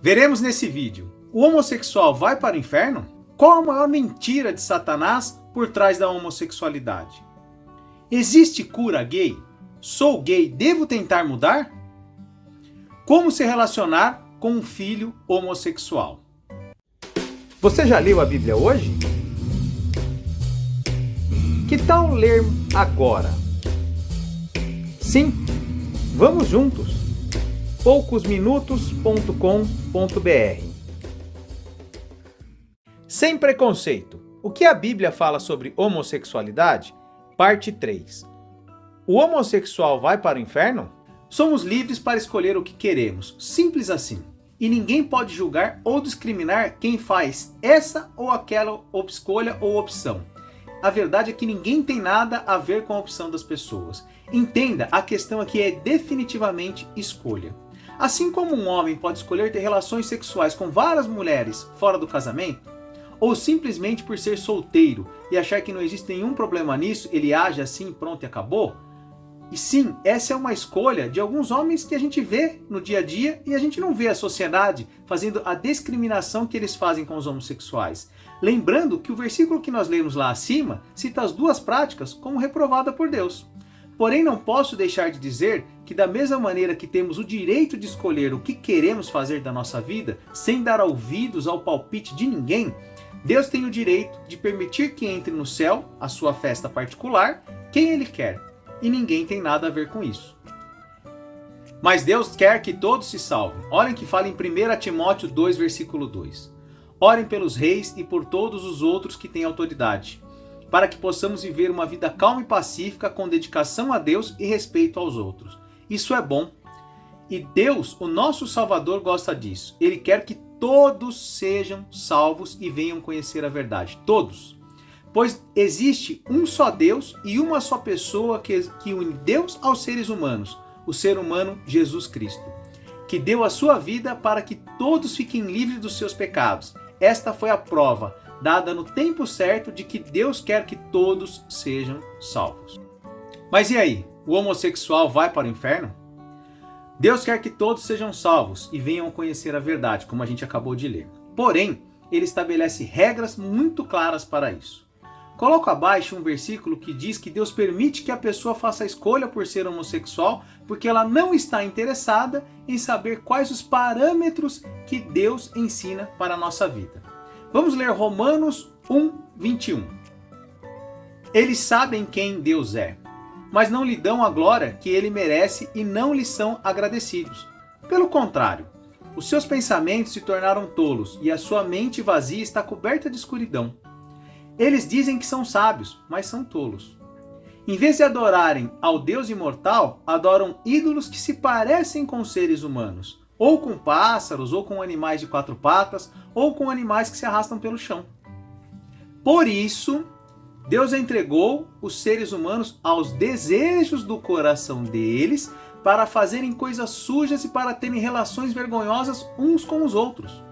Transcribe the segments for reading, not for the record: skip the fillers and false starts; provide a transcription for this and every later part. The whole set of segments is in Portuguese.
Veremos nesse vídeo: o homossexual vai para o inferno? Qual a maior mentira de Satanás por trás da homossexualidade? Existe cura gay? Sou gay, devo tentar mudar? Como se relacionar com um filho homossexual? Você já leu a Bíblia hoje? Que tal ler agora? Sim, vamos juntos! poucosminutos.com.br. Sem preconceito. O que a Bíblia fala sobre homossexualidade? Parte 3. O homossexual vai para o inferno? Somos livres para escolher o que queremos, simples assim. E ninguém pode julgar ou discriminar quem faz essa ou aquela escolha ou opção. A verdade é que ninguém tem nada a ver com a opção das pessoas. Entenda, a questão aqui é definitivamente escolha. Assim como um homem pode escolher ter relações sexuais com várias mulheres fora do casamento, ou simplesmente por ser solteiro e achar que não existe nenhum problema nisso, ele age assim, pronto e acabou. E sim, essa é uma escolha de alguns homens que a gente vê no dia a dia e a gente não vê a sociedade fazendo a discriminação que eles fazem com os homossexuais. Lembrando que o versículo que nós lemos lá acima cita as duas práticas como reprovada por Deus. Porém, não posso deixar de dizer que da mesma maneira que temos o direito de escolher o que queremos fazer da nossa vida, sem dar ouvidos ao palpite de ninguém, Deus tem o direito de permitir que entre no céu, a sua festa particular, quem Ele quer. E ninguém tem nada a ver com isso. Mas Deus quer que todos se salvem. Olhem que fala em 1 Timóteo 2, versículo 2. Orem pelos reis e por todos os outros que têm autoridade, para que possamos viver uma vida calma e pacífica com dedicação a Deus e respeito aos outros. Isso é bom. E Deus, o nosso Salvador, gosta disso. Ele quer que todos sejam salvos e venham conhecer a verdade. Todos. Pois existe um só Deus e uma só pessoa que une Deus aos seres humanos, o ser humano Jesus Cristo, que deu a sua vida para que todos fiquem livres dos seus pecados. Esta foi a prova, dada no tempo certo, de que Deus quer que todos sejam salvos. Mas e aí? O homossexual vai para o inferno? Deus quer que todos sejam salvos e venham conhecer a verdade, como a gente acabou de ler. Porém, ele estabelece regras muito claras para isso. Coloco abaixo um versículo que diz que Deus permite que a pessoa faça a escolha por ser homossexual porque ela não está interessada em saber quais os parâmetros que Deus ensina para a nossa vida. Vamos ler Romanos 1, 21. Eles sabem quem Deus é, mas não lhe dão a glória que ele merece e não lhe são agradecidos. Pelo contrário, os seus pensamentos se tornaram tolos e a sua mente vazia está coberta de escuridão. Eles dizem que são sábios, mas são tolos. Em vez de adorarem ao Deus imortal, adoram ídolos que se parecem com seres humanos, ou com pássaros, ou com animais de quatro patas, ou com animais que se arrastam pelo chão. Por isso, Deus entregou os seres humanos aos desejos do coração deles para fazerem coisas sujas e para terem relações vergonhosas uns com os outros.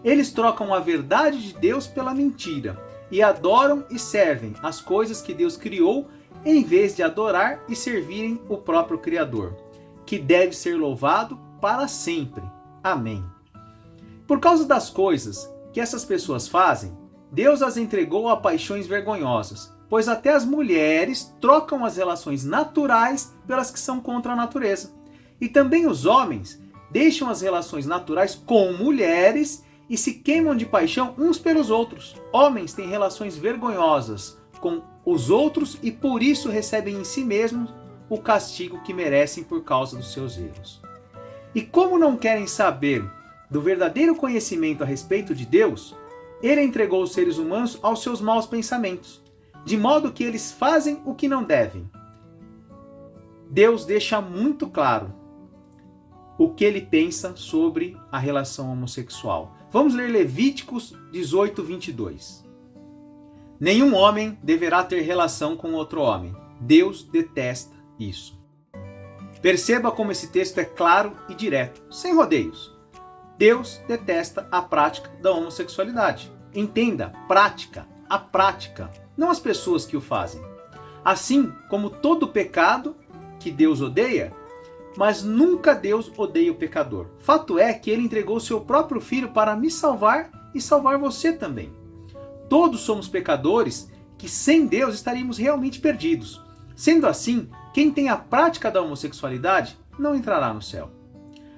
Eles trocam a verdade de Deus pela mentira e adoram e servem as coisas que Deus criou em vez de adorar e servirem o próprio Criador, que deve ser louvado para sempre. Amém. Por causa das coisas que essas pessoas fazem, Deus as entregou a paixões vergonhosas, pois até as mulheres trocam as relações naturais pelas que são contra a natureza. E também os homens deixam as relações naturais com mulheres e se queimam de paixão uns pelos outros. Homens têm relações vergonhosas com os outros e por isso recebem em si mesmos o castigo que merecem por causa dos seus erros. E como não querem saber do verdadeiro conhecimento a respeito de Deus, Ele entregou os seres humanos aos seus maus pensamentos, de modo que eles fazem o que não devem. Deus deixa muito claro o que Ele pensa sobre a relação homossexual. Vamos ler Levíticos 18, 22. Nenhum homem deverá ter relação com outro homem. Deus detesta isso. Perceba como esse texto é claro e direto, sem rodeios. Deus detesta a prática da homossexualidade. Entenda, prática, a prática, não as pessoas que o fazem. Assim como todo pecado que Deus odeia, Mas nunca Deus odeia o pecador. Fato é que ele entregou o seu próprio filho para me salvar e salvar você também. Todos somos pecadores que sem Deus estaríamos realmente perdidos. Sendo assim, quem tem a prática da homossexualidade não entrará no céu.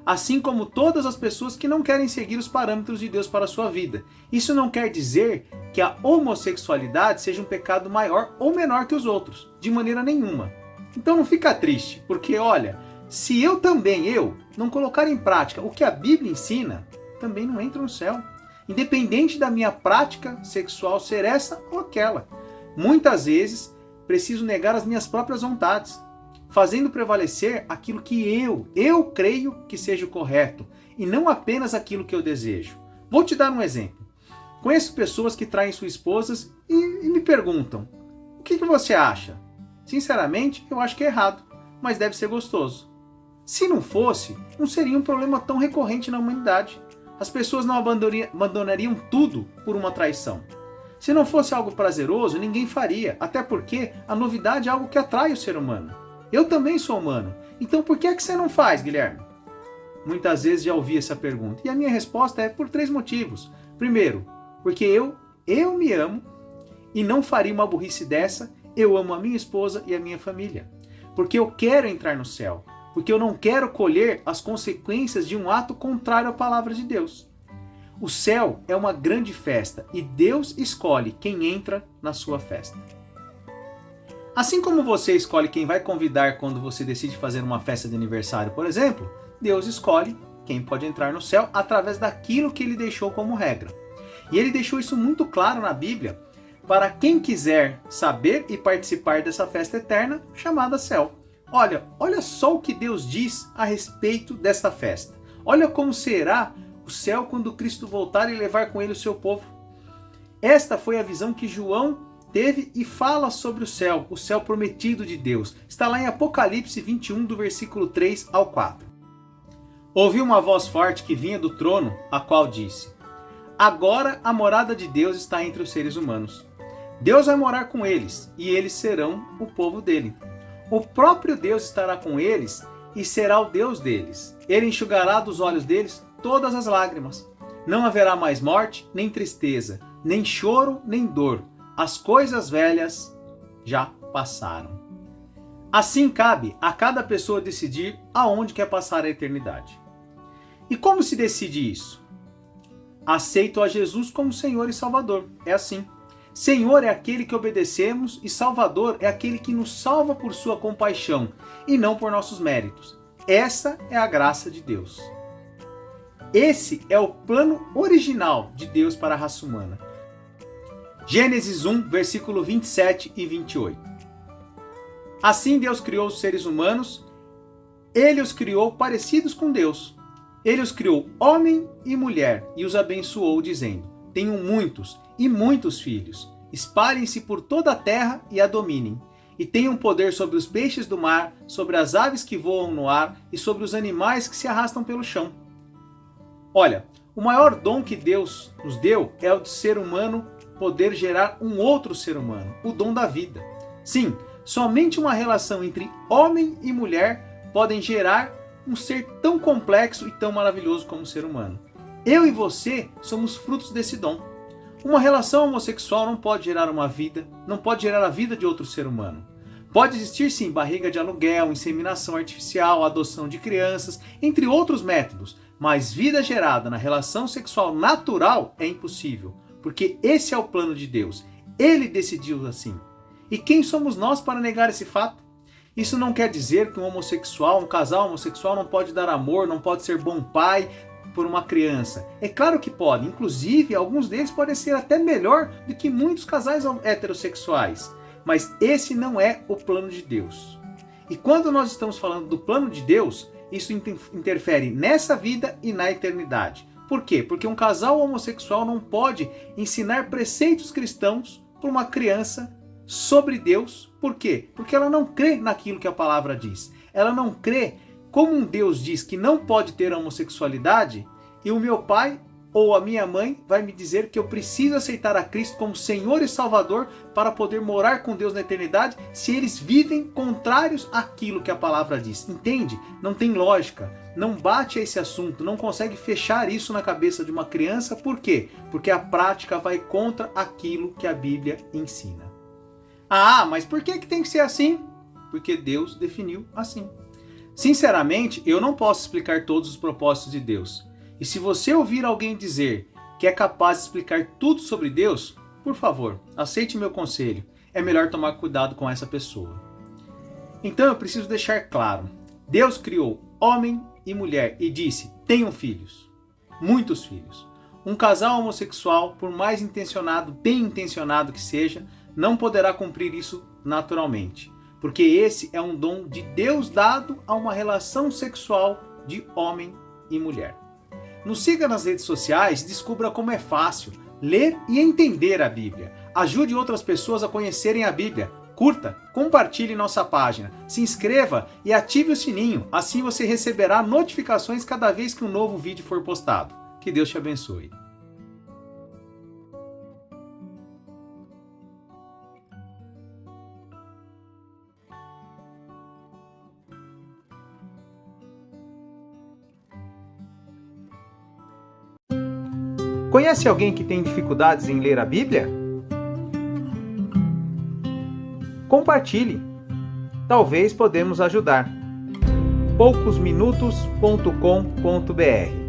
Assim como todas as pessoas que não querem seguir os parâmetros de Deus para a sua vida. Isso não quer dizer que a homossexualidade seja um pecado maior ou menor que os outros, de maneira nenhuma. Então não fica triste, porque olha, se eu não colocar em prática o que a Bíblia ensina, também não entro no céu. Independente da minha prática sexual ser essa ou aquela. Muitas vezes preciso negar as minhas próprias vontades, fazendo prevalecer aquilo que eu creio que seja o correto, e não apenas aquilo que eu desejo. Vou te dar um exemplo. Conheço pessoas que traem suas esposas e me perguntam, o que você acha? Sinceramente, eu acho que é errado, mas deve ser gostoso. Se não fosse, não seria um problema tão recorrente na humanidade. As pessoas não abandonariam tudo por uma traição. Se não fosse algo prazeroso, ninguém faria, até porque a novidade é algo que atrai o ser humano. Eu também sou humano, então por que é que você não faz, Guilherme? Muitas vezes já ouvi essa pergunta, e a minha resposta é por 3 motivos. Primeiro, porque eu me amo e não faria uma burrice dessa, eu amo a minha esposa e a minha família. Porque eu quero entrar no céu, porque eu não quero colher as consequências de um ato contrário à palavra de Deus. O céu é uma grande festa e Deus escolhe quem entra na sua festa. Assim como você escolhe quem vai convidar quando você decide fazer uma festa de aniversário, por exemplo, Deus escolhe quem pode entrar no céu através daquilo que ele deixou como regra. E ele deixou isso muito claro na Bíblia para quem quiser saber e participar dessa festa eterna chamada céu. Olha só o que Deus diz a respeito desta festa. Olha como será o céu quando Cristo voltar e levar com ele o seu povo. Esta foi a visão que João teve e fala sobre o céu prometido de Deus. Está lá em Apocalipse 21, do versículo 3 ao 4. Ouvi uma voz forte que vinha do trono, a qual disse: agora a morada de Deus está entre os seres humanos. Deus vai morar com eles, e eles serão o povo dele. O próprio Deus estará com eles e será o Deus deles. Ele enxugará dos olhos deles todas as lágrimas. Não haverá mais morte, nem tristeza, nem choro, nem dor. As coisas velhas já passaram. Assim cabe a cada pessoa decidir aonde quer passar a eternidade. E como se decide isso? Aceito a Jesus como Senhor e Salvador. É assim. Senhor é aquele que obedecemos e Salvador é aquele que nos salva por sua compaixão e não por nossos méritos. Essa é a graça de Deus. Esse é o plano original de Deus para a raça humana. Gênesis 1, versículo 27 e 28. Assim Deus criou os seres humanos, ele os criou parecidos com Deus. Ele os criou homem e mulher e os abençoou, dizendo: tenham muitos e muitos filhos, espalhem-se por toda a terra e a dominem, e tenham poder sobre os peixes do mar, sobre as aves que voam no ar e sobre os animais que se arrastam pelo chão. Olha, o maior dom que Deus nos deu é o de ser humano poder gerar um outro ser humano, o dom da vida. Sim, somente uma relação entre homem e mulher podem gerar um ser tão complexo e tão maravilhoso como o ser humano. Eu e você somos frutos desse dom. Uma relação homossexual não pode gerar uma vida, não pode gerar a vida de outro ser humano. Pode existir sim barriga de aluguel, inseminação artificial, adoção de crianças, entre outros métodos, mas vida gerada na relação sexual natural é impossível, porque esse é o plano de Deus. Ele decidiu assim. E quem somos nós para negar esse fato? Isso não quer dizer que um casal homossexual não pode dar amor, não pode ser bom pai por uma criança. É claro que pode, inclusive alguns deles podem ser até melhor do que muitos casais heterossexuais. Mas esse não é o plano de Deus. E quando nós estamos falando do plano de Deus, isso interfere nessa vida e na eternidade. Por quê? Porque um casal homossexual não pode ensinar preceitos cristãos para uma criança sobre Deus. Por quê? Porque ela não crê naquilo que a palavra diz. Ela não crê como um Deus diz que não pode ter homossexualidade, e o meu pai ou a minha mãe vai me dizer que eu preciso aceitar a Cristo como Senhor e Salvador para poder morar com Deus na eternidade se eles vivem contrários àquilo que a palavra diz. Entende? Não tem lógica. Não bate a esse assunto, não consegue fechar isso na cabeça de uma criança. Por quê? Porque a prática vai contra aquilo que a Bíblia ensina. Ah, mas por que tem que ser assim? Porque Deus definiu assim. Sinceramente, eu não posso explicar todos os propósitos de Deus. E se você ouvir alguém dizer que é capaz de explicar tudo sobre Deus, por favor, aceite meu conselho. É melhor tomar cuidado com essa pessoa. Então eu preciso deixar claro. Deus criou homem e mulher e disse, tenham filhos. Muitos filhos. Um casal homossexual, por mais intencionado, bem intencionado que seja, não poderá cumprir isso naturalmente. Porque esse é um dom de Deus dado a uma relação sexual de homem e mulher. Nos siga nas redes sociais e descubra como é fácil ler e entender a Bíblia. Ajude outras pessoas a conhecerem a Bíblia. Curta, compartilhe nossa página, se inscreva e ative o sininho. Assim você receberá notificações cada vez que um novo vídeo for postado. Que Deus te abençoe. Conhece alguém que tem dificuldades em ler a Bíblia? Compartilhe. Talvez podemos ajudar. poucosminutos.com.br